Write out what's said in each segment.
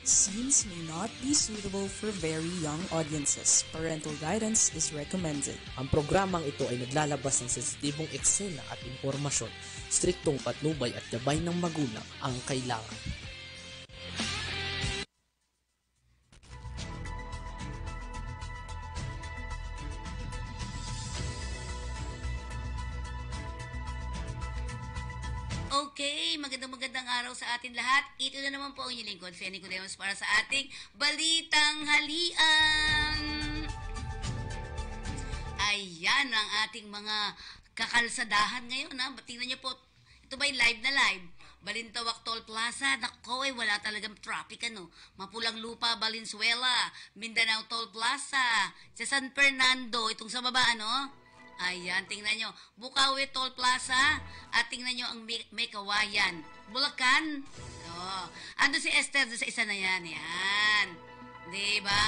Scenes may not be suitable for very young audiences. Parental guidance is recommended. Ang programang ito ay naglalabas ng sensitibong eksena at impormasyon. Striktong patnubay at gabay ng magulang ang kailangan. Okay, magandang araw sa atin lahat. Ito na naman po ang inyong lingkod, Fenny Cudemos, para sa ating Balitang Halian. Ayan ang ating mga kakalsadahan ngayon. Ha? Tingnan niyo po, ito ba yung live na live? Balintawak Toll Plaza, nako wala talagang traffic Mapulang Lupa, Valenzuela, Mindanao Toll Plaza, sa San Fernando, itong sa baba Ayan, tingnan nyo. Bukawi Toll Plaza. At tingnan nyo ang may kawayan. Bulacan. Ando si Esther sa isa na yan. Yan. Diba?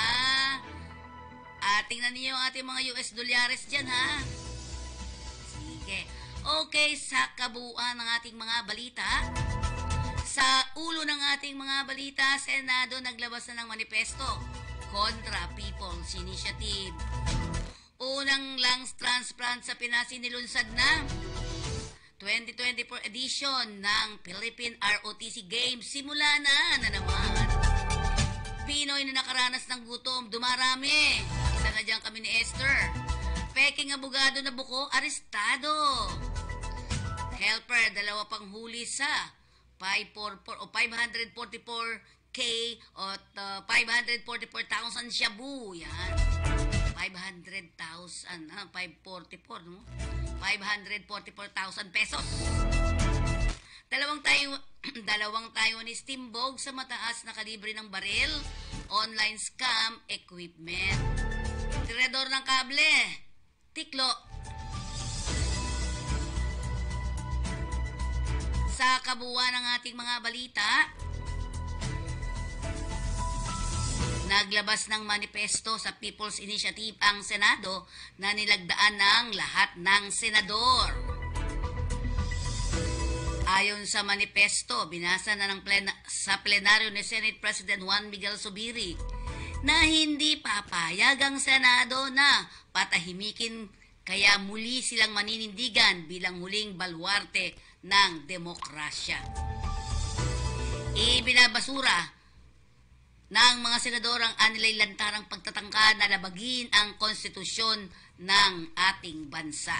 At tingnan niyo ang ating mga US dolyares dyan, ha? Sige. Okay, sa kabuuan ng ating mga balita. Sa ulo ng ating mga balita, Senado naglabas na ng manifesto kontra People's Initiative. Unang lungs transplant sa Pinas nilunsad na 2024 edition ng Philippine ROTC Games. Simula na naman. Pinoy na nakaranas ng gutom, dumarami. Isa na dyan kami ni Esther. Peking abogado na buko, arestado. Helper, dalawa pang huli sa 544K at 544,000 shabu. Yan. 500,000, 544, no? 544,000 pesos. Dalawang Taiwanese timbog sa mataas na kalibre ng baril, online scam, equipment. Tirador ng kable, tiklo. Sa kabuuan ng ating mga balita, naglabas ng manifesto sa People's Initiative ang Senado na nilagdaan ng lahat ng senador. Ayon sa manifesto, binasa na sa plenaryo ni Senate President Juan Miguel Zubiri na hindi papayag ang Senado na patahimikin kaya muli silang maninindigan bilang huling baluarte ng demokrasya. Ibinabasura ng mga senador ang anilay lantarang pagtatangka na labagin ang konstitusyon ng ating bansa.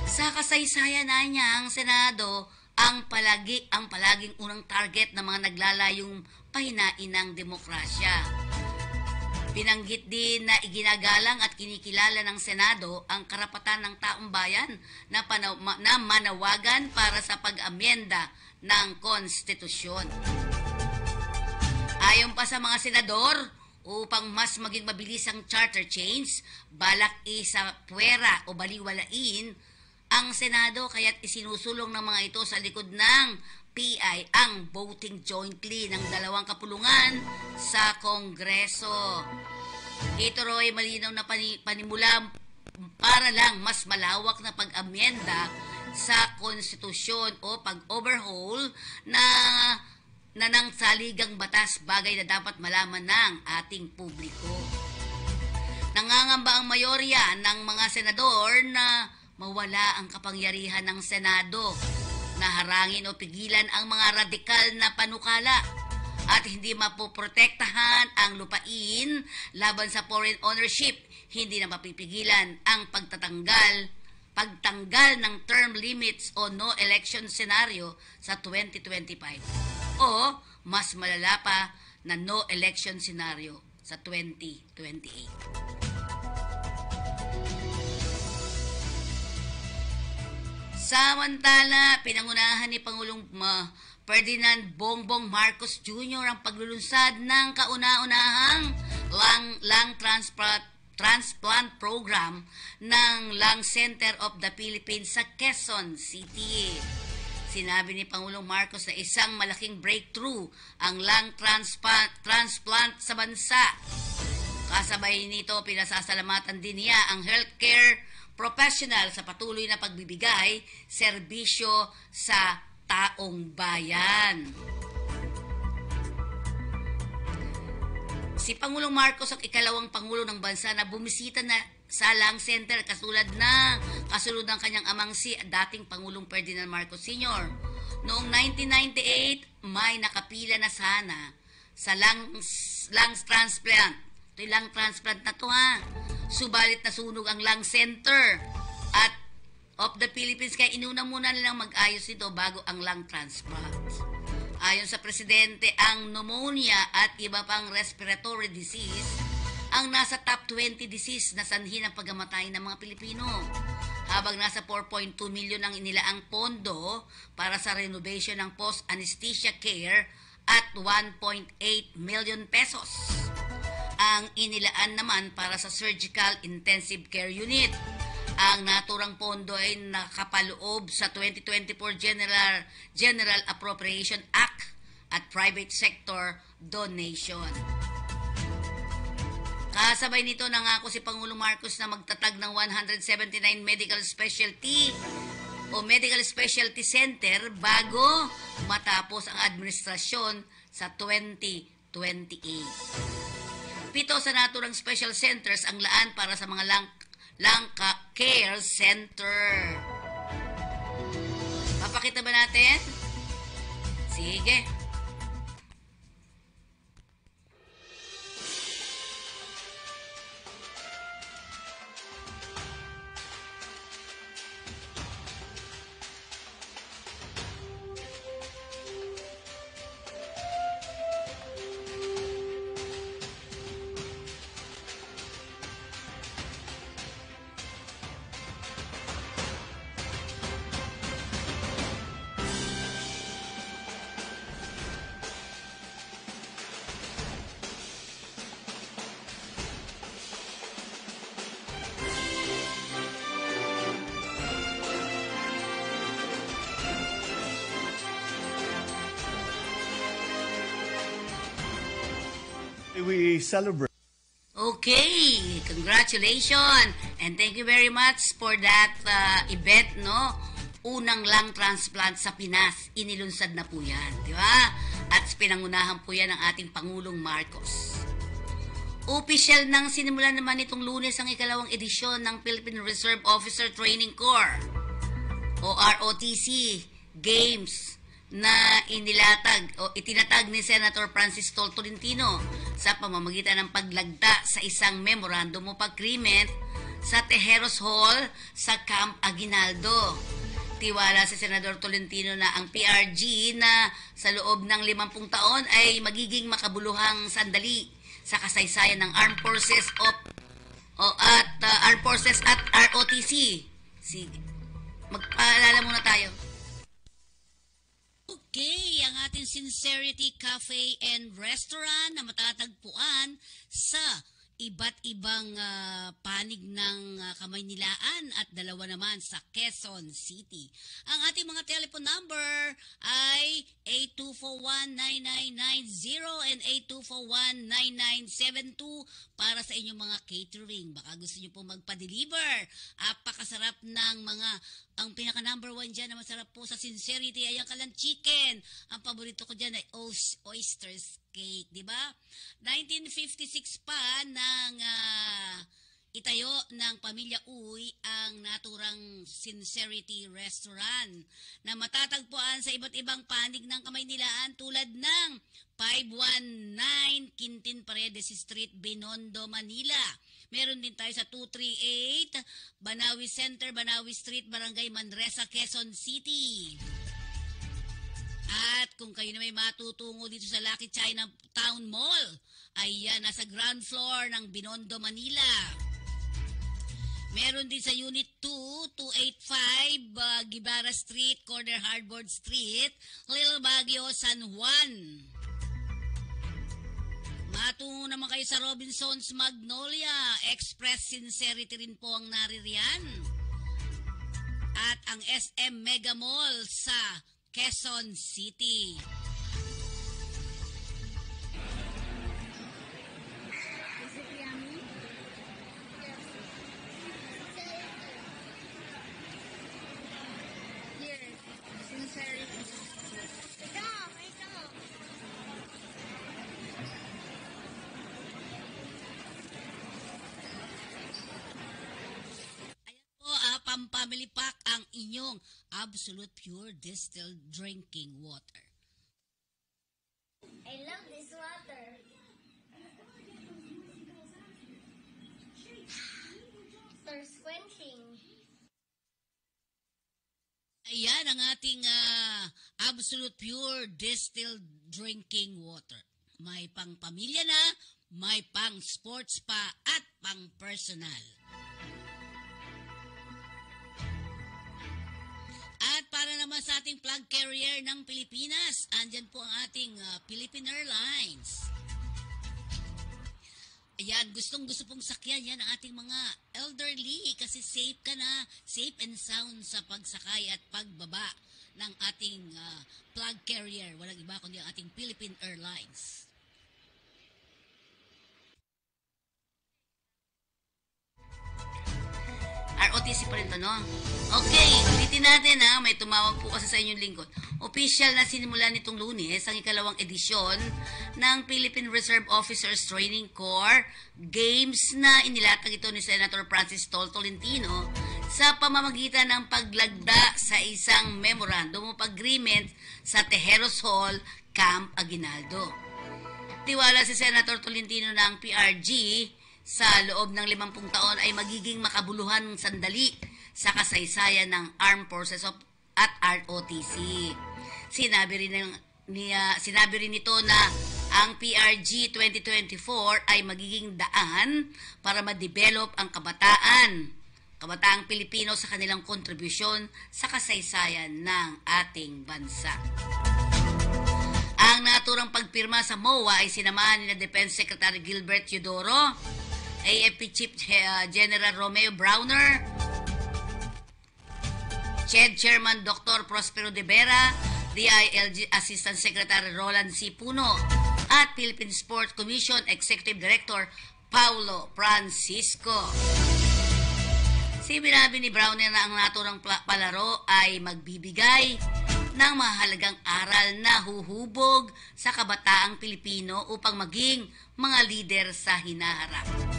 Sa kasaysayan na niya, ang Senado ang palaging unang target ng mga naglalayong pahinain ng demokrasya. Binanggit din na iginagalang at kinikilala ng Senado ang karapatan ng taong bayan na manawagan para sa pag-amyenda ng konstitusyon. Ayon pa sa mga senador, upang mas maging mabilis ang charter change, balak puwera o baliwalain ang Senado kaya't isinusulong ng mga ito sa likod ng PI ang voting jointly ng dalawang kapulungan sa Kongreso. Ito ay malinaw na panimula para lang mas malawak na pag-amyenda sa konstitusyon o pag-overhaul na ng saligang batas, bagay na dapat malaman ng ating publiko. Nangangamba ang mayorya ng mga senador na mawala ang kapangyarihan ng Senado na harangin o pigilan ang mga radikal na panukala at hindi mapoprotektahan ang lupain laban sa foreign ownership. Hindi na mapipigilan ang pagtanggal ng term limits o no election scenario sa 2025. O mas malala pa na no election scenario sa 2028. Samantala, pinangunahan ni Pangulong Ferdinand Bongbong Marcos Jr. ang paglulunsad ng kauna-unahang lung transplant program ng Lung Center of the Philippines sa Quezon City. Sinabi ni Pangulong Marcos na isang malaking breakthrough ang lung transplant sa bansa. Kasabay nito, pinasasalamatan din niya ang healthcare professional sa patuloy na pagbibigay serbisyo sa taong bayan. Si Pangulong Marcos ang ikalawang Pangulo ng bansa na bumisita na sa Lang Center kasunod ng kanyang amang si dating Pangulong Ferdinand Marcos Sr. Noong 1998, may nakapila na sana sa lungs transplant. Ito yung lung transplant na to ha. Subalit nasunog ang Lang Center at of the Philippines kaya inuna muna nilang mag-ayos nito bago ang lung transplant. Ayon sa presidente, ang pneumonia at iba pang respiratory disease ang nasa top 20 disease na sanhi ng pagkamatay ng mga Pilipino. Habang nasa 4.2 million ang inilaang pondo para sa renovation ng post-anesthesia care at 1.8 million pesos. Ang inilaan naman para sa surgical intensive care unit. Ang naturang pondo ay nakapaloob sa 2024 General Appropriation Act at private sector donation. Kasabay nito nangako si Pangulong Marcos na magtatag ng 179 medical specialty center bago matapos ang administrasyon sa 2028. 7 sa naturang special centers ang laan para sa mga lung care center. Papakita ba natin? Sige. We celebrate. Okay, congratulations and thank you very much for that event, no? Unang lung transplant sa Pinas, inilunsad na po yan, di ba? At pinangunahan po yan ng ating Pangulong Marcos. Opisyal nang sinimulan naman itong Lunes ang ikalawang edisyon ng Philippine Reserve Officer Training Corps o ROTC Games na itinatag ni Senator Francis Tolentino sa pamamagitan ng paglagda sa isang memorandum of agreement sa Tejeros Hall sa Camp Aguinaldo. Tiwala si Senador Tolentino na ang PRG na sa loob ng 50 taon ay magiging makabuluhang sandali sa kasaysayan ng Armed Forces at ROTC. Sige. Magpaalala muna tayo. Okay, ang ating Sincerity Cafe and Restaurant na matatagpuan sa iba't ibang panig ng Kamaynilaan at dalawa naman sa Quezon City. Ang ating mga telephone number ay 8241-9990 and 8241-9972 para sa inyong mga catering. Baka gusto nyo po magpa-deliver. Apakasarap ng ang pinaka-number 1 dyan na masarap po sa Sincerity ay ang kalan chicken. Ang paborito ko dyan ay oysters cake, di ba? 1956 pa ng itayo ng Pamilya Uy ang naturang Sincerity Restaurant na matatagpuan sa iba't ibang panig ng Kamaynilaan tulad ng 519 Quintin Paredes Street, Binondo, Manila. Meron din tayo sa 238 Banawi Center, Banawi Street, Barangay Manresa, Quezon City. At kung kayo na may matutungo dito sa Lucky China Town Mall, ayan, nasa ground floor ng Binondo, Manila. Meron din sa Unit 2, 285 Gibara Street, Corner Hardboard Street, Little Baguio, San Juan. Matungo naman kayo sa Robinson's Magnolia Express Sincerity rin po ang naririyan. At ang SM Mega Mall sa Quezon City. inyong Absolute Pure Distilled Drinking Water. I love this water. Thirst quenching. Ayan ang ating Absolute Pure Distilled Drinking Water. May pang pamilya na, may pang sports pa at pang personal. At para naman sa ating flag carrier ng Pilipinas, andyan po ang ating Philippine Airlines. Ayan, gustong-gusto pong sakyan yan ang ating mga elderly kasi safe ka na, safe and sound sa pagsakay at pagbaba ng ating flag carrier. Walang iba kundi ang ating Philippine Airlines. ROTC pa rin to, no? Okay, ulitin natin may tumawag po kasi sa inyong lingkod. Official na sinimula nitong Lunes ang ikalawang edisyon ng Philippine Reserve Officers Training Corps Games na inilatag ito ni Senator Francis Tolentino sa pamamagitan ng paglagda sa isang Memorandum of Agreement sa Tejeros Hall, Camp Aguinaldo. Tiwala si Senator Tolentino na ang PRG sa loob ng 50 taon ay magiging makabuluhan sandali sa kasaysayan ng Armed Forces at ROTC. Sinabi rin nito na ang PRG 2024 ay magiging daan para ma-develop ang kabataang Pilipino sa kanilang kontribusyon sa kasaysayan ng ating bansa. Ang naturang pagpirma sa MOA ay sinamahan ni Defense Secretary Gilbert Eudoro, AFP Chief General Romeo Browner, CHED Chairman Dr. Prospero de Vera, DILG Assistant Secretary Roland C. Puno, at Philippine Sports Commission Executive Director Paulo Francisco. Sinabi ni Browner na ang naturang palaro ay magbibigay ng mahalagang aral na huhubog sa kabataang Pilipino upang maging mga lider sa hinaharap.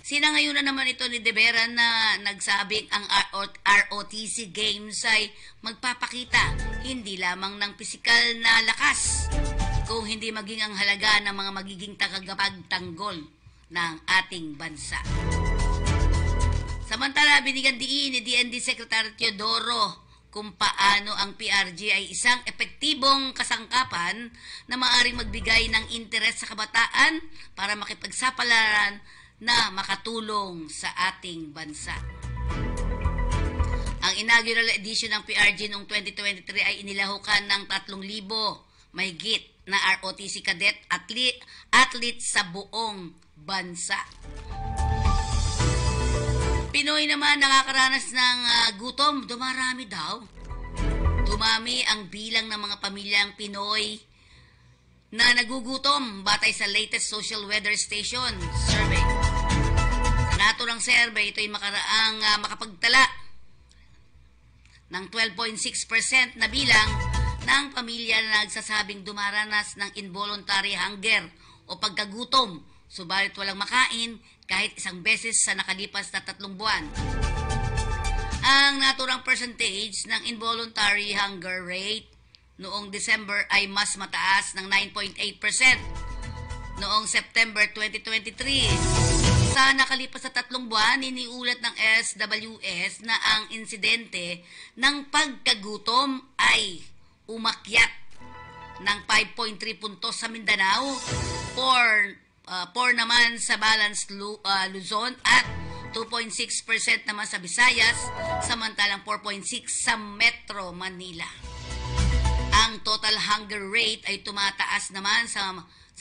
Sinangayunan naman ito ni De Vera na nagsabing ang ROTC Games ay magpapakita hindi lamang ng pisikal na lakas, kung hindi maging ang halaga ng mga magiging tagapagtanggol ng ating bansa. Samantala, binigyan diin ni DND Secretary Teodoro kung paano ang PRG ay isang epektibong kasangkapan na maaaring magbigay ng interes sa kabataan para makipagsapalaran na makatulong sa ating bansa. Ang inaugural edition ng PRG noong 2023 ay inilahukan ng 3,000 mahigit na ROTC cadet athlete sa buong bansa. Pinoy naman nakakaranas ng gutom, dumarami daw. Dumami ang bilang ng mga pamilyang Pinoy na nagugutom batay sa latest Social Weather Station survey. Naturang survey, ito ay makapagtala ng 12.6% na bilang ng pamilya na nagsasabing dumaranas ng involuntary hunger o pagkagutom, subalit walang makain kahit isang beses sa nakalipas na 3 buwan. Ang naturang percentage ng involuntary hunger rate noong December ay mas mataas ng 9.8% noong September 2023. Sa nakalipas na 3 buwan, iniulat ng SWS na ang insidente ng pagkagutom ay umakyat ng 5.3 puntos sa Mindanao, 4 naman sa Balance Luzon at 2.6% naman sa Visayas, samantalang 4.6% sa Metro Manila. Ang total hunger rate ay tumataas naman sa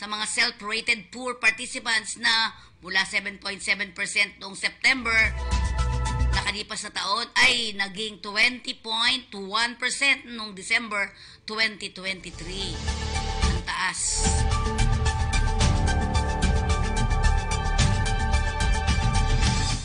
mga self-rated poor participants na mula 7.7% noong September nakalipas na taon ay naging 20.1% noong December 2023. Ang taas.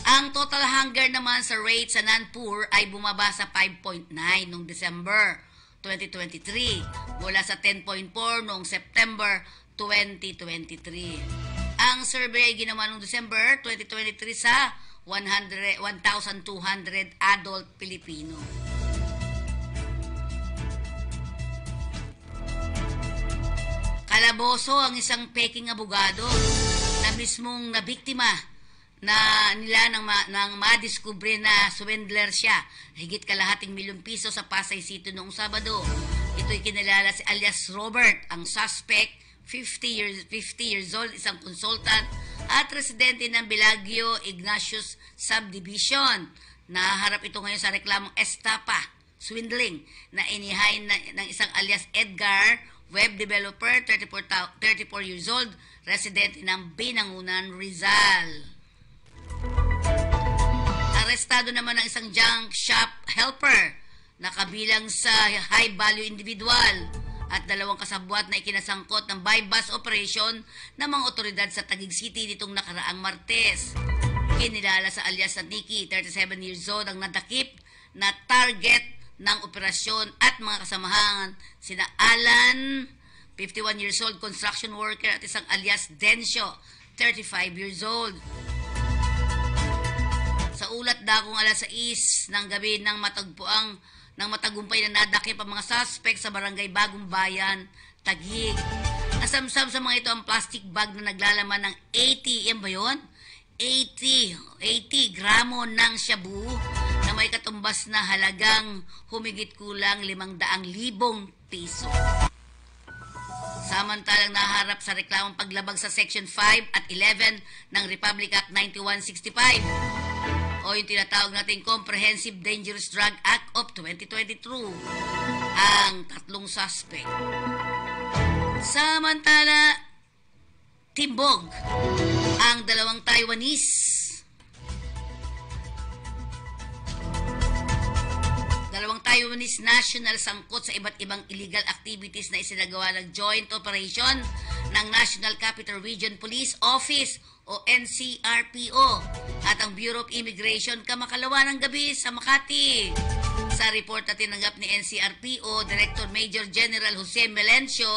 Ang total hunger naman sa rate sa non-poor ay bumaba sa 5.9 noong December 2023 mula sa 10.4 noong September 2023. Ang survey ay ginawa noong December 2023 sa 1,200 adult Pilipino. Kalaboso ang isang peking abogado na mismong nabiktima na nila nang madiskubre na swindler siya. Higit kalahating milyong piso sa Pasay City noong Sabado. Ito'y kinilala si alias Robert, ang suspect, 50 years old, isang consultant at residente ng Bilagio Ignatius Subdivision. Naharap ito ngayon sa reklamong estafa, swindling, na inihain ng isang alias Edgar, web developer, 34 years old, residente ng Binangunan, Rizal. Arestado naman ang isang junk shop helper na kabilang sa high-value individual at dalawang kasabwat na ikinasangkot ng buy-bus operation ng mga otoridad sa Taguig City nitong nakaraang Martes. Kinilala sa alias na Nikki, 37 years old, ang nadakip na target ng operasyon at mga kasamahan sina Alan, 51 years old, construction worker, at isang alias Dencio, 35 years old. Sa ulat dakong alas 6 ng gabi ng matagumpay na nadakip ang mga suspect sa barangay Bagong Bayan, Taguig. Nasamsam sa mga ito ang plastic bag na naglalaman ng 80, yan ba yun? 80 gramo ng shabu na may katumbas na halagang humigit kulang 500,000 piso. Samantalang naharap sa reklamong paglabag sa Section 5 at 11 ng Republic Act 9165 o yung tinatawag nating Comprehensive Dangerous Drug Act of 2022 ang tatlong suspect. Samantala, timbog ang dalawang Taiwanese national sangkot sa iba't ibang illegal activities na isinagawa ng joint operation ng National Capital Region Police Office o NCRPO at ang Bureau of Immigration kamakalawa ng gabi sa Makati. Sa report na tinanggap ni NCRPO, Director Major General Jose Melencio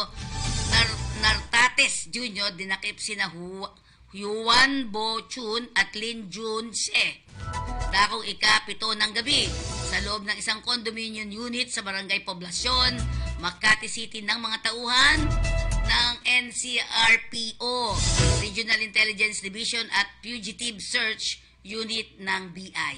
Nartates Jr. dinakip sina Yuan Bo Chun at Lin Jun Se. Dakong ika-7 ng gabi sa loob ng isang condominium unit sa Barangay Poblasyon, Makati City ng mga tauhan ng NCRPO, Regional Intelligence Division at Fugitive Search Unit ng BI.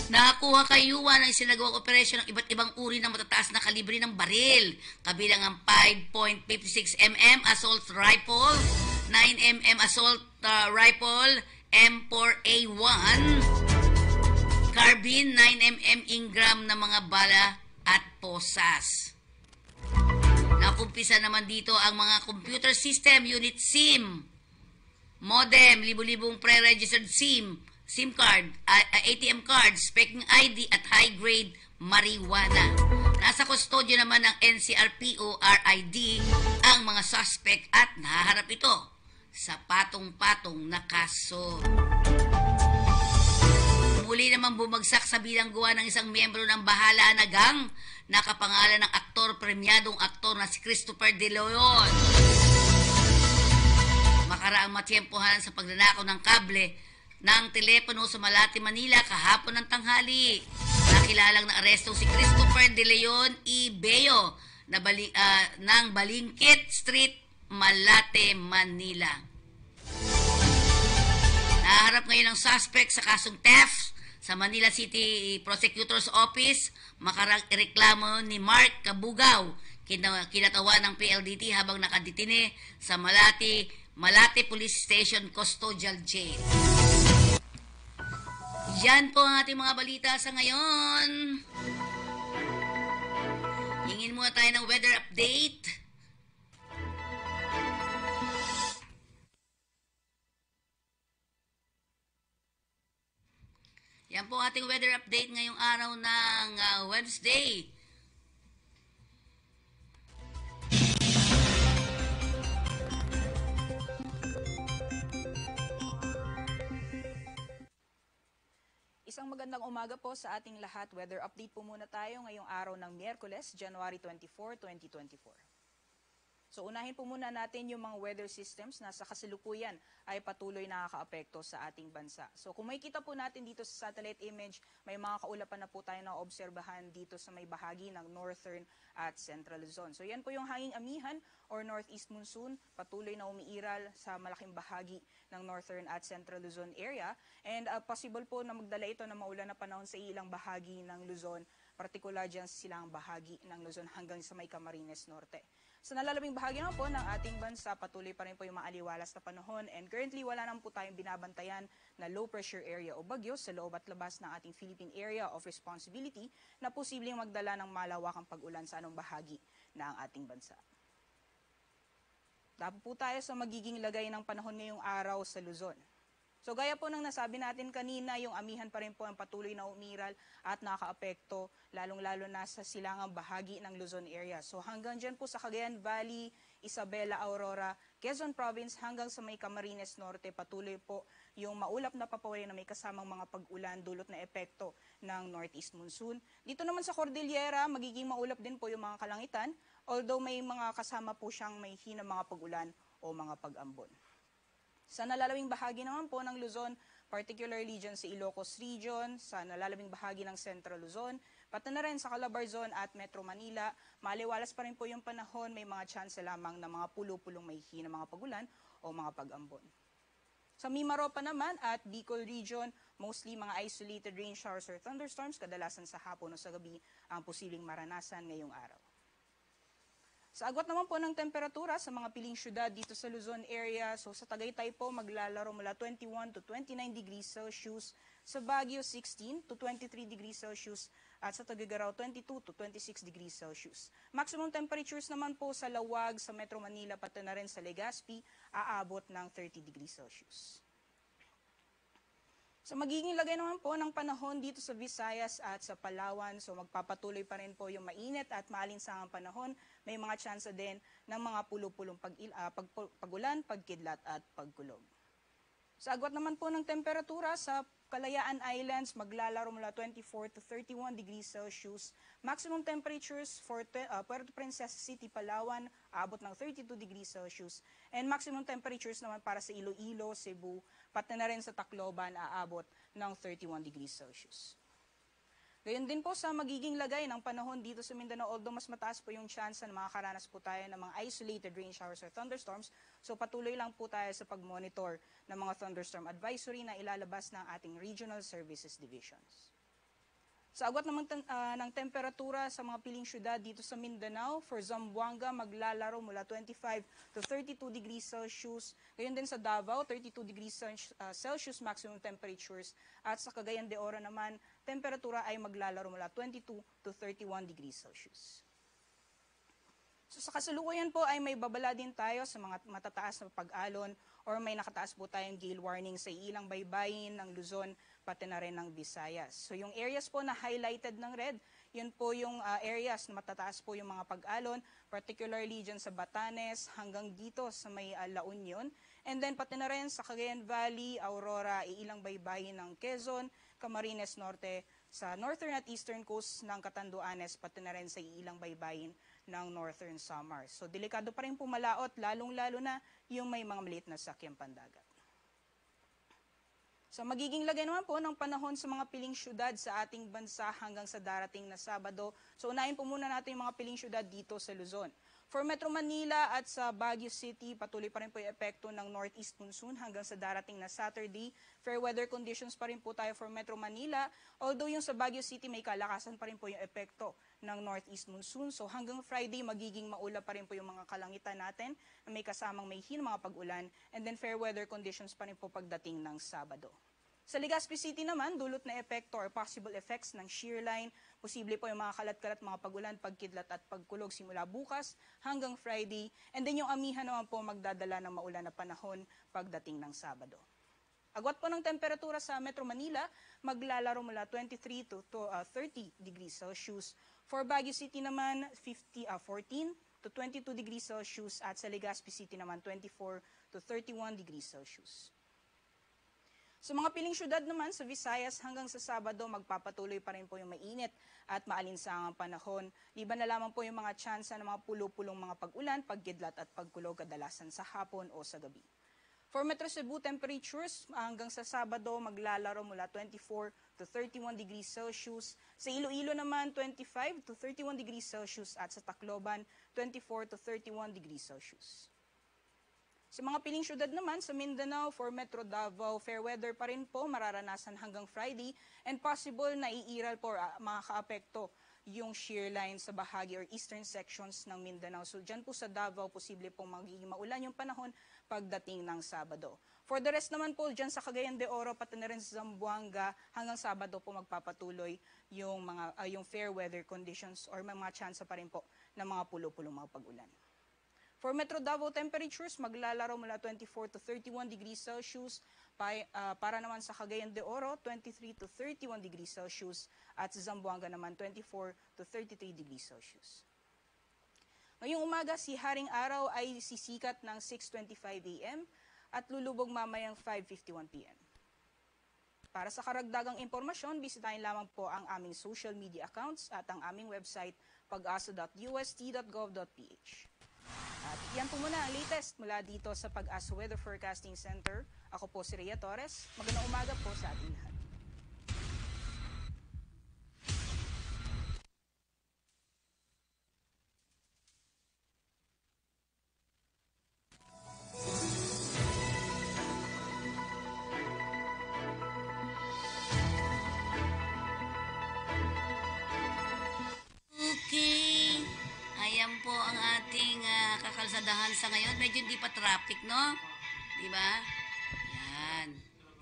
Nakakuha kay Yuan ang isinagawang operasyon ng iba't ibang uri ng matataas na kalibre ng baril, kabilang ang 5.56mm assault rifle, 9mm assault rifle, M4A1, carbine, 9mm Ingram na mga bala at posas. Nakumpisa naman dito ang mga computer system unit SIM, modem, libu-libong pre-registered SIM card, ATM cards, speaking ID at high-grade marijuana. Nasa kustodyo naman ng NCRPO RID ang mga suspect at nahaharap ito sa patong-patong na kaso. Muli namang bumagsak sa bilangguan ng isang miyembro ng Bahala na Gang na kapangalan ng premiadong aktor na si Christopher De Leon. Makaraang matyempohan sa pagnanakaw ng kable ng telepono sa Malate, Manila kahapon ng tanghali. Nakilalang na aresto si Christopher De Leon Ibeo ng Balingkit Street, Malate, Manila. Naharap ngayon ang suspect sa kasong theft sa Manila City Prosecutor's Office. Makarang ireklamo ni Mark Kabugaw, kinatawa ng PLDT habang nakadetine sa Malate Police Station Custodial Jail. Yan po ang ating mga balita sa ngayon. Hingin muna tayo ng weather update. Yan po ating weather update ngayong araw ng Wednesday. Isang magandang umaga po sa ating lahat. Weather update po muna tayo ngayong araw ng Miyerkules, January 24, 2024. So unahin po muna natin yung mga weather systems na sa kasalukuyan ay patuloy nakakaapekto sa ating bansa. So kung makikita po natin dito sa satellite image, may mga kaulapan na po tayo na obserbahan dito sa may bahagi ng northern at central Luzon. So yan po yung hanging amihan or northeast monsoon, patuloy na umiiral sa malaking bahagi ng northern at central Luzon area. And possible po na magdala ito ng maulan na panahon sa ilang bahagi ng Luzon, partikular dyan sa silang bahagi ng Luzon hanggang sa may Camarines Norte. Sa nalalabing bahagi naman po ng ating bansa, patuloy pa rin po yung maaliwalas na panahon and currently wala naman po tayong binabantayan na low pressure area o bagyo sa loob at labas ng ating Philippine Area of Responsibility na posibleng magdala ng malawakang pag-ulan sa anong bahagi ng ating bansa. Dapat po tayo sa magiging lagay ng panahon ngayong araw sa Luzon. So gaya po ng nasabi natin kanina, yung amihan pa rin po ang patuloy na umiral at nakakaapekto, lalong-lalo na sa silangang bahagi ng Luzon area. So hanggang dyan po sa Cagayan Valley, Isabela, Aurora, Quezon Province hanggang sa may Camarines Norte, patuloy po yung maulap na papawali na may kasamang mga pag-ulan dulot na epekto ng northeast monsoon. Dito naman sa Cordillera, magiging maulap din po yung mga kalangitan, although may mga kasama po siyang may hinang mga pag-ulan o mga pag-ambon. Sa nalalabing bahagi naman po ng Luzon, particularly dyan sa Ilocos Region, sa nalalabing bahagi ng Central Luzon, pati na rin sa Calabarzon at Metro Manila, maliwalas pa rin po yung panahon, may mga tsansa lamang na mga pulo-pulong may hina mga pagulan o mga pag-ambon. Sa Mimaropa naman at Bicol Region, mostly mga isolated rain showers or thunderstorms, kadalasan sa hapon o sa gabi ang posibleng maranasan ngayong araw. Sa agwat naman po ng temperatura sa mga piling syudad dito sa Luzon area, so sa Tagaytay po maglalaro mula 21 to 29 degrees Celsius, sa Baguio 16 to 23 degrees Celsius, at sa Tuguegarao 22 to 26 degrees Celsius. Maximum temperatures naman po sa Lawag, sa Metro Manila, pati na rin sa Legazpi, aabot ng 30 degrees Celsius. So magiging lagay naman po ng panahon dito sa Visayas at sa Palawan. So magpapatuloy pa rin po yung mainit at maalinsangang panahon. May mga tsansa din ng mga pulo-pulong pag-ulan, pagkidlat at pagkulog. Sa agwat naman po ng temperatura sa Kalayaan Islands, maglalaro mula 24 to 31 degrees Celsius. Maximum temperatures for Puerto Princesa City, Palawan, abot ng 32 degrees Celsius. And maximum temperatures naman para sa Iloilo, Cebu, pati na rin sa Tacloban, aabot ng 31 degrees Celsius. Gayon din po sa magiging lagay ng panahon dito sa Mindanao, although mas mataas po yung chance na makakaranas po tayo ng mga isolated rain showers or thunderstorms, so patuloy lang po tayo sa pag-monitor ng mga thunderstorm advisory na ilalabas ng ating Regional Services Divisions. Sa agwat naman ng temperatura sa mga piling syudad dito sa Mindanao, for Zamboanga maglalaro mula 25 to 32 degrees Celsius. Gayon din sa Davao, 32 degrees Celsius maximum temperatures. At sa Cagayan de Oro naman, temperatura ay maglalaro mula 22 to 31 degrees Celsius. So sa kasalukuyan po ay may babala din tayo sa mga matataas na pag-alon or may nakataas po tayong gale warning sa ilang baybayin ng Luzon pati na rin ng Visayas. So yung areas po na highlighted ng red, yun po yung areas na matataas po yung mga pag-alon, particularly dyan sa Batanes hanggang dito sa may La Union. And then pati na rin sa Cagayan Valley, Aurora, ilang baybayin ng Quezon, Camarines Norte, sa northern at eastern coast ng Catanduanes, pati na rin sa ilang baybayin ng northern Samar. So delikado pa rin pumalaot, lalong-lalo na yung may mga maliit na sakyang pandagat. So magiging lagay naman po ng panahon sa mga piling syudad sa ating bansa hanggang sa darating na Sabado. So unahin po muna natin yung mga piling syudad dito sa Luzon. For Metro Manila at sa Baguio City, patuloy pa rin po yung epekto ng northeast monsoon hanggang sa darating na Saturday. Fair weather conditions pa rin po tayo for Metro Manila. Although yung sa Baguio City may kalakasan pa rin po yung epekto ng northeast monsoon. So hanggang Friday, magiging maulap pa rin po yung mga kalangitan natin na may kasamang may mga pag-ulan. And then fair weather conditions pa rin po pagdating ng Sabado. Sa Legazpi City naman, dulot na epekto or possible effects ng shear line. Posible po yung mga kalat-kalat, mga pag-ulan, pagkidlat at pagkulog simula bukas hanggang Friday. And then yung amihan naman po magdadala ng maulan na panahon pagdating ng Sabado. Agwat po ng temperatura sa Metro Manila, maglalaro mula 23 to 30 degrees Celsius. For Baguio City naman, 14 to 22 degrees Celsius at sa Legazpi City naman 24 to 31 degrees Celsius. Sa mga piling syudad naman sa Visayas hanggang sa Sabado magpapatuloy pa rin po yung mainit at maalinsangang panahon. Liban na lamang po yung mga tsansa ng mga pulo-pulong mga pag-ulan, pagkidlat at pagkulog kadalasan sa hapon o sa gabi. For Metro Cebu temperatures, hanggang sa Sabado maglalaro mula 24 to 31 degrees Celsius. Sa Iloilo naman 25 to 31 degrees Celsius at sa Tacloban 24 to 31 degrees Celsius. Sa mga piling syudad naman sa Mindanao, for Metro Davao, fair weather pa rin po mararanasan hanggang Friday and possible na iiral po makakaapekto yung shear line sa bahagi or eastern sections ng Mindanao. So dyan po sa Davao, posible pong magiging maulan yung panahon pagdating ng Sabado. For the rest naman po, dyan sa Cagayan de Oro, pati na rin sa Zamboanga, hanggang Sabado po magpapatuloy yung, yung fair weather conditions or may mga chance pa rin po ng mga pulo-pulong mga pag-ulan. For Metro Davao temperatures, maglalaro mula 24 to 31 degrees Celsius. Para naman sa Cagayan de Oro, 23 to 31 degrees Celsius. At sa Zamboanga naman, 24 to 33 degrees Celsius. Ngayong umaga, si Haring Araw ay sisikat ng 6:25 a.m. at lulubog mamayang 5:51 p.m. Para sa karagdagang impormasyon, bisitahin lamang po ang aming social media accounts at ang aming website pag-asa.ust.gov.ph. At yan po muna ang latest mula dito sa Pag-asa Weather Forecasting Center. Ako po si Rhea Torres. Magandang umaga po sa ating lahat. Okay. Ayan po ang ating kakalsadahan sa ngayon. Medyo hindi pa traffic, no? Diba? Yan.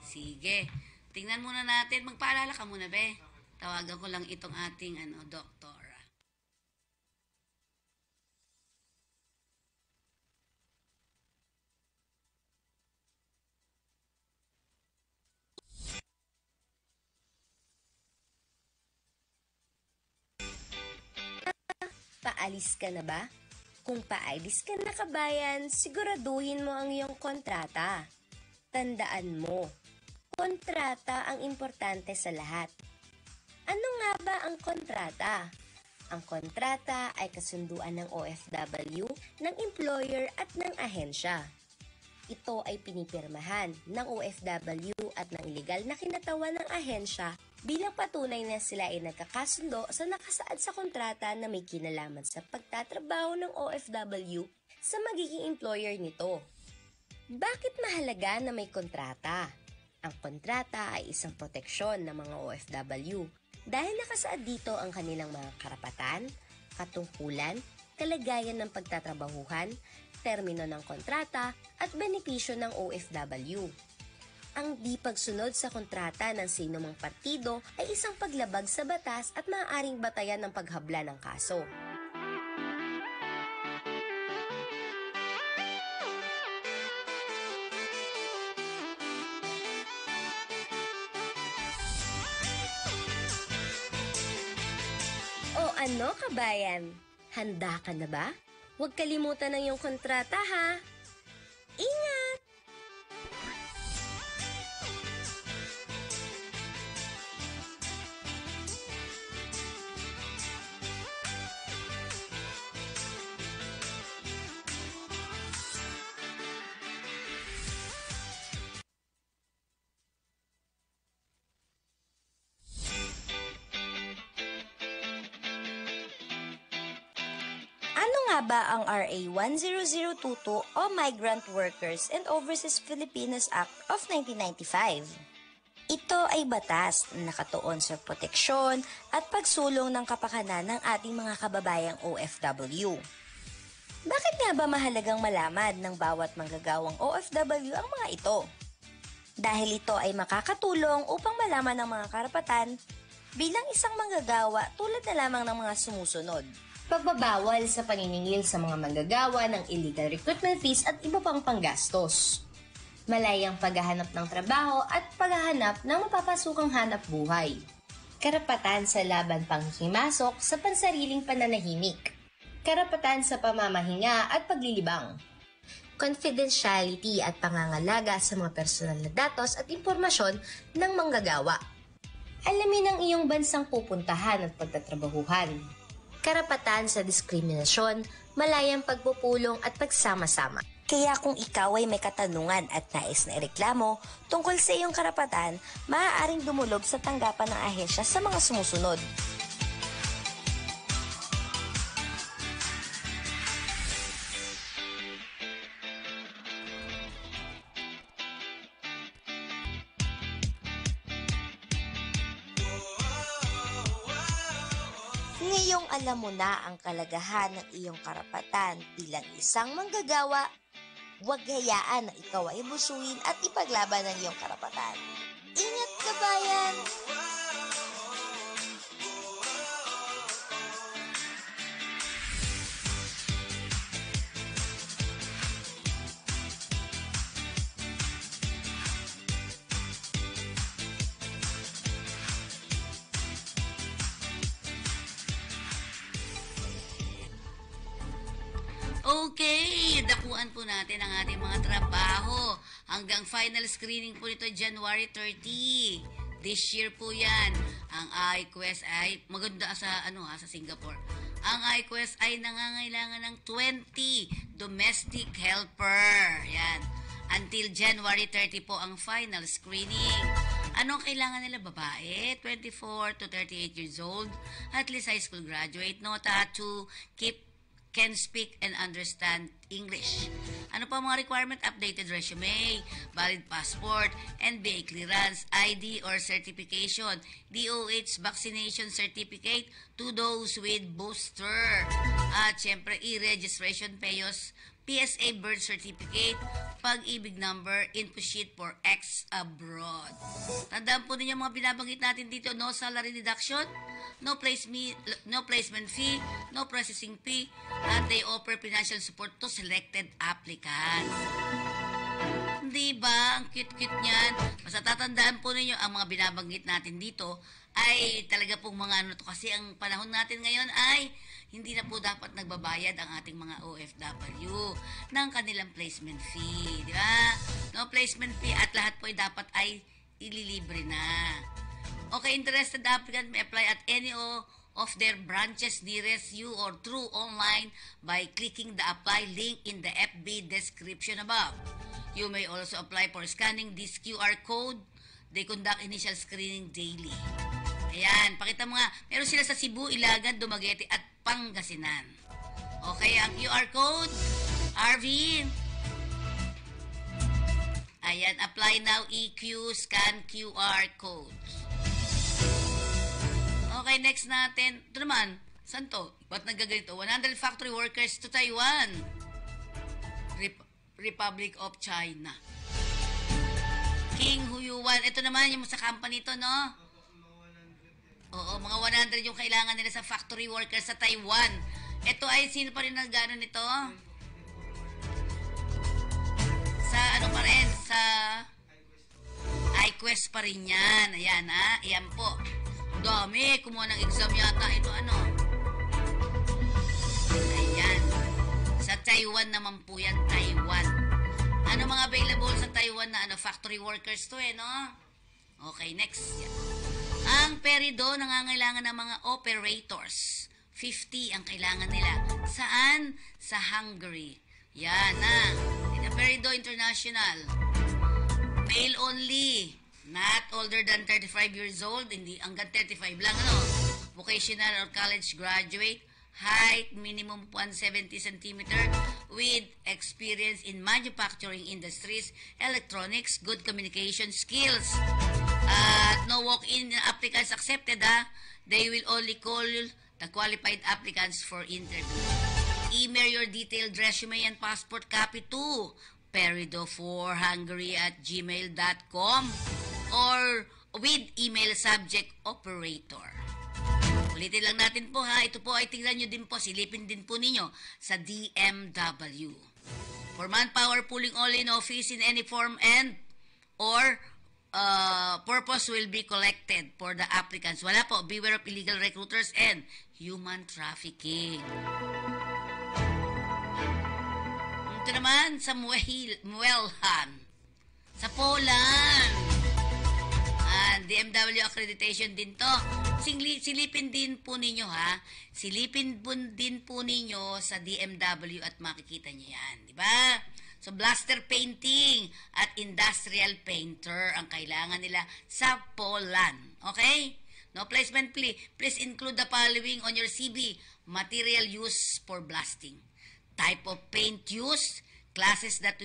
Sige. Tingnan muna natin. Magpaalala ka muna, be. Tawagan ko lang itong ating doktor. Paalis ka na ba? Kung paalis ka na kabayan, siguraduhin mo ang iyong kontrata. Tandaan mo, kontrata ang importante sa lahat. Ano nga ba ang kontrata? Ang kontrata ay kasunduan ng OFW, ng employer at ng ahensya. Ito ay pinipirmahan ng OFW at ng illegal na kinatawan ng ahensya bilang patunay na sila ay nagkakasundo sa nakasaad sa kontrata na may kinalaman sa pagtatrabaho ng OFW sa magiging employer nito. Bakit mahalaga na may kontrata? Ang kontrata ay isang proteksyon ng mga OFW dahil nakasaad dito ang kanilang mga karapatan, katungkulan, kalagayan ng pagtatrabahuhan, termino ng kontrata at benepisyo ng OFW. Ang di pagsunod sa kontrata ng sinumang partido ay isang paglabag sa batas at maaaring batayan ng paghabla ng kaso. O ano kabayan? Handa ka na ba? Huwag kalimutan ang iyong kontrata ha! Ingat! Ano nga ba ang RA 10022 o Migrant Workers and Overseas Filipinos Act of 1995? Ito ay batas na nakatuon sa proteksyon at pagsulong ng kapakanan ng ating mga kababayang OFW. Bakit nga ba mahalagang malaman ng bawat manggagawang OFW ang mga ito? Dahil ito ay makakatulong upang malaman ang mga karapatan bilang isang manggagawa tulad na lamang ng mga sumusunod. Pagbabawal sa paniningil sa mga manggagawa ng illegal recruitment fees at iba pang panggastos. Malayang paghahanap ng trabaho at paghahanap ng mapapasukang hanap buhay. Karapatan sa laban panghimasok sa pansariling pananahimik. Karapatan sa pamamahinga at paglilibang. confidentiality at pangangalaga sa mga personal na datos at impormasyon ng manggagawa. Alamin ang iyong bansang pupuntahan at pagtatrabahuhan. Karapatan sa diskriminasyon, malayang pagpupulong at pagsama-sama. Kaya kung ikaw ay may katanungan at nais na ireklamo tungkol sa iyong karapatan, maaaring dumulog sa tanggapan ng ahensya sa mga sumusunod. Ngayong alam mo na ang kalagahan ng iyong karapatan bilang isang manggagawa, huwag hayaan na ikaw ay busuin at ipaglaban ang iyong karapatan. Ingat ka, bayan! Okay, dakuan po natin ang ating mga trabaho. Hanggang final screening po nito January 30. This year po yan. Ang iQuest ay maganda sa sa Singapore. Ang iQuest ay nangangailangan ng 20 domestic helper. Yan. Until January 30 po ang final screening. Anong kailangan nila? Babae, 24 to 38 years old, at least high school graduate, no tattoo, can speak and understand English. Ano pa mga requirement? Updated resume, valid passport, NBA clearance, ID or certification, DOH vaccination certificate to those with booster. At syempre, e-registration payos, PSA birth certificate, pag-ibig number, info sheet for ex abroad. Tandaan po ninyo mga binabanggit natin dito, no salary deduction, no placement fee, no processing fee, at they offer financial support to selected applicants. Di ba? Ang cute-cute niyan. Basta tatandaan po ninyo, ang mga binabanggit natin dito ay talaga pong mga to. Kasi ang panahon natin ngayon ay hindi na po dapat nagbabayad ang ating mga OFW ng kanilang placement fee. Di ba? No placement fee at lahat po ay dapat ay ililibre na. Okay, interested applicant may apply at any of their branches nearest you or through online by clicking the apply link in the FB description above. You may also apply for scanning this QR code. They conduct initial screening daily. Ayan, pakita mo nga. Meron sila sa Cebu, Ilagan, Dumaguete at Pangasinan. Okay, ang QR code, Arvin. Ayan, apply now, EQ, scan QR codes. Okay, next natin. Ito naman, saan to? Ba't nagaganito? 100 factory workers to Taiwan. Republic of China. King Huyuan. Ito naman yung sa company to, no? Oo, mga 100 yung kailangan nila sa factory workers sa Taiwan. Ito ay, sino pa rin nag-ano nito? Sa ano pa rin? Sa iQuest pa rin yan. Ayan ha, ayan po. Dami, kumuha ng exam yata ito ano. Ayan. Sa Taiwan naman po yan, Taiwan. Ano mga available sa Taiwan na factory workers to no? Okay, next. Yan. Ang Peridot, nangangailangan ng mga operators. 50 ang kailangan nila. Saan? Sa Hungary. Yan na. Peridot International. Male only. Not older than 35 years old. Hindi, hanggang 35 lang, Vocational or college graduate. Height, minimum 170 cm. With experience in manufacturing industries, electronics, good communication skills. At no walk-in applicants accepted, They will only call the qualified applicants for interview. Email your detailed resume and passport copy to perido4hungary@gmail.com or with email subject operator. Ulitin lang natin po ito po ay tingnan nyo din po, silipin din po ninyo sa DMW. For manpower pooling only in office in any form and or purpose will be collected for the applicants. Wala po, beware of illegal recruiters and human trafficking. Ito naman sa Muelhan, sa Poland. DMW accreditation din to. Silipin din po ninyo ha. Silipin din po ninyo sa DMW at makikita nyo yan. Diba? So, blaster painting at industrial painter ang kailangan nila sa Poland. Okay? No placement plea. Please include the following on your CV. Material used for blasting. Type of paint used. Classes that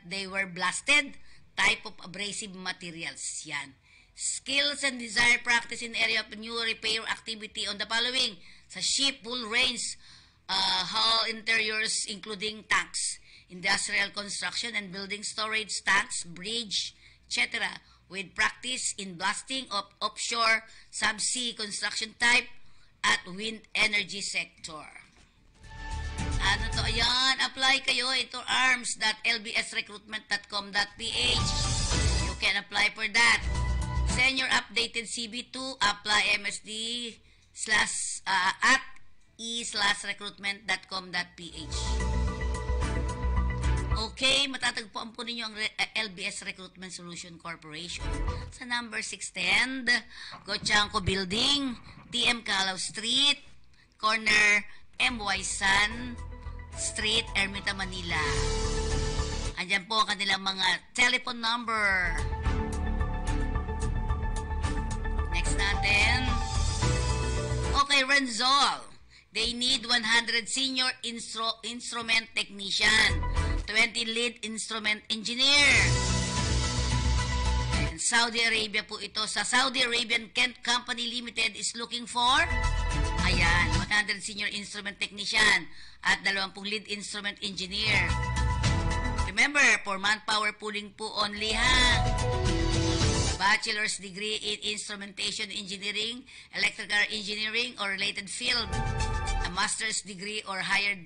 they were blasted. Type of abrasive materials. Yan. Skills and desired practice in area of new repair activity on the following. Sa ship, full range, hull interiors including tanks, industrial construction and building storage tanks, bridge, etc. With practice in blasting of offshore, subsea construction type at wind energy sector. Ano to? Ayan, apply kayo. Ito arms.lbsrecruitment.com.ph. You can apply for that. Send your updated CV to apply@e/recruitment.com.ph. Okay, matatagpuan po ninyo ang LBS Recruitment Solution Corporation sa number 610 Gochanco Building, TM Calao Street, corner MY San Street, Ermita, Manila. Andyan po ang kanilang mga telephone number. Next natin. Okay, Renzol. They need 100 senior instrument technician, 20 lead instrument engineer. And Saudi Arabia po ito. Sa Saudi Arabian Kent Company Limited is looking for, ayan, 100 senior instrument technician at 20 lead instrument engineer. Remember, for manpower pooling po only ha. Bachelor's degree in instrumentation engineering, electrical engineering, or related field. A master's degree or higher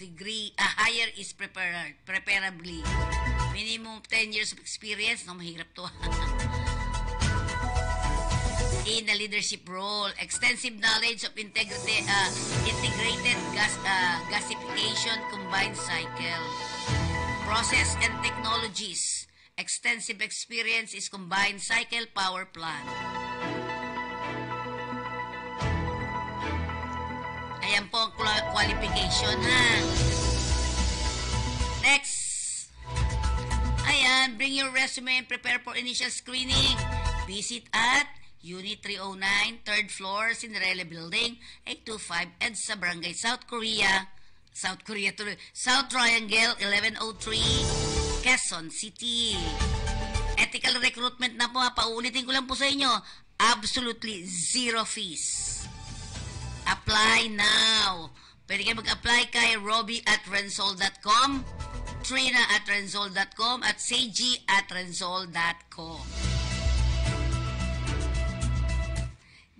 is preferably. Minimum 10 years of experience. No, mahirap to. In a leadership role, extensive knowledge of integrated gasification combined cycle, process and technologies. Extensive experience is combined cycle power plant. Ayan po ang qualification ha. Next. Ayan, bring your resume and prepare for initial screening. Visit at Unit 309, 3rd floor, Cinderella Building, 825 EDSA, Barangay South Triangle, 1103, Quezon City. Ethical recruitment na po ha. Paulitin ko lang po sa inyo. Absolutely zero fees. Apply now. Pwede kayo mag-apply kay Robbie@rensol.com, Trina@rensol.com, at Seiji@rensol.com.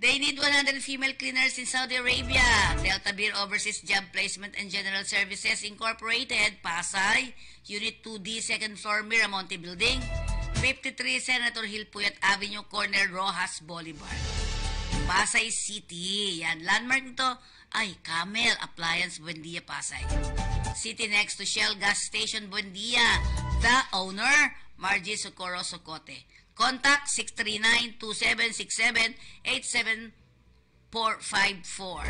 They need 100 female cleaners in Saudi Arabia. Delta Beer Overseas Job Placement and General Services Incorporated, Pasay, Unit 2D, 2nd floor, Miramonte Building, 53 Senator Hill Puyat Avenue, corner Rojas Boulevard, Pasay City. Yan, landmark nito ay Camel Appliance, Buendia, Pasay. City next to Shell Gas Station, Buendia. The owner, Margie Socorro Socote. Contact 639-2767-87454.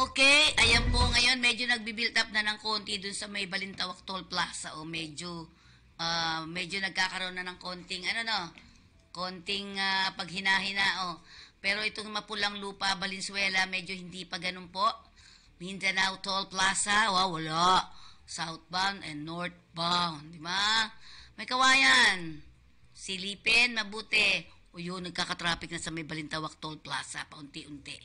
Okay, ayan po ngayon, medyo nagbi-build up na ng konti dun sa may Balintawak Toll Plaza. O medyo nagkakaroon na ng konting, konting paghinahina. Pero itong Mapulang Lupa, Valenzuela, medyo hindi pa ganun po. Mindanao Toll Plaza, wala. Southbound and northbound, di ba? May kawayan. Silipin, mabuti. O yun, nagkakatraffic na sa may Balintawak Toll Plaza, paunti-unti.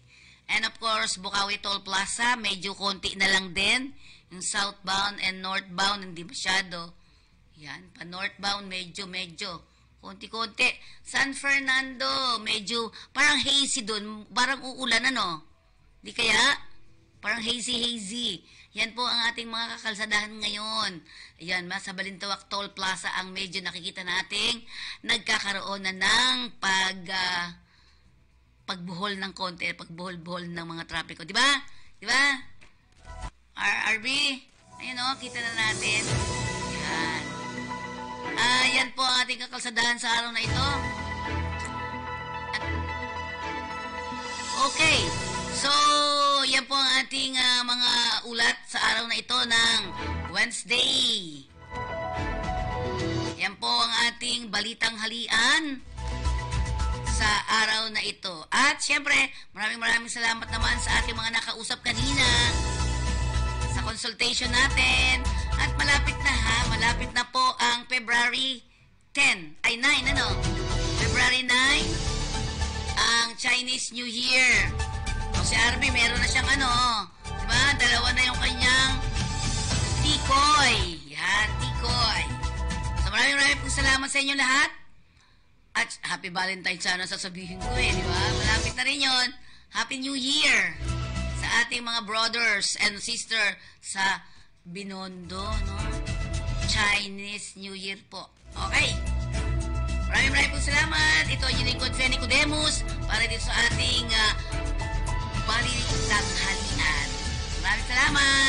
And of course, Bukawi Toll Plaza, medyo konti na lang din. Yung southbound and northbound, hindi masyado. Yan, pa northbound, medyo. Konti-konti. San Fernando, medyo, parang hazy doon. Parang uulan, Di kaya? Parang hazy. Yan po ang ating mga kakalsadahan ngayon. Ayan, sa Balintawak Toll Plaza ang medyo nakikita nating nagkakaroon na ng pagbuhol ng konti, pagbuhol-buhol ng mga trapiko. Di ba? Di ba? RRB, ayun o, kita na natin. Yan. Yan po ang ating kakalsadahan sa araw na ito. Okay. So, yan po ang ating mga ulat sa araw na ito ng Wednesday. Yan po ang ating balitang halian sa araw na ito. At syempre, maraming salamat naman sa ating mga nakausap kanina sa consultation natin. At malapit na po ang February 10, ay 9, February 9, ang Chinese New Year. O si Arby, meron na siyang diba? Dalawa na yung kanyang tikoy. Yan, tikoy. So maraming pong salamat sa inyo lahat. At Happy Valentine's sana sasabihin ko di ba? Malapit na rin yun. Happy New Year sa ating mga brothers and sister sa Binondo, no? Chinese New Year po. Okay. Maraming pong salamat. Ito ang lingkod Feni Cudemus para dito sa ating balitang halian. Maraming salamat.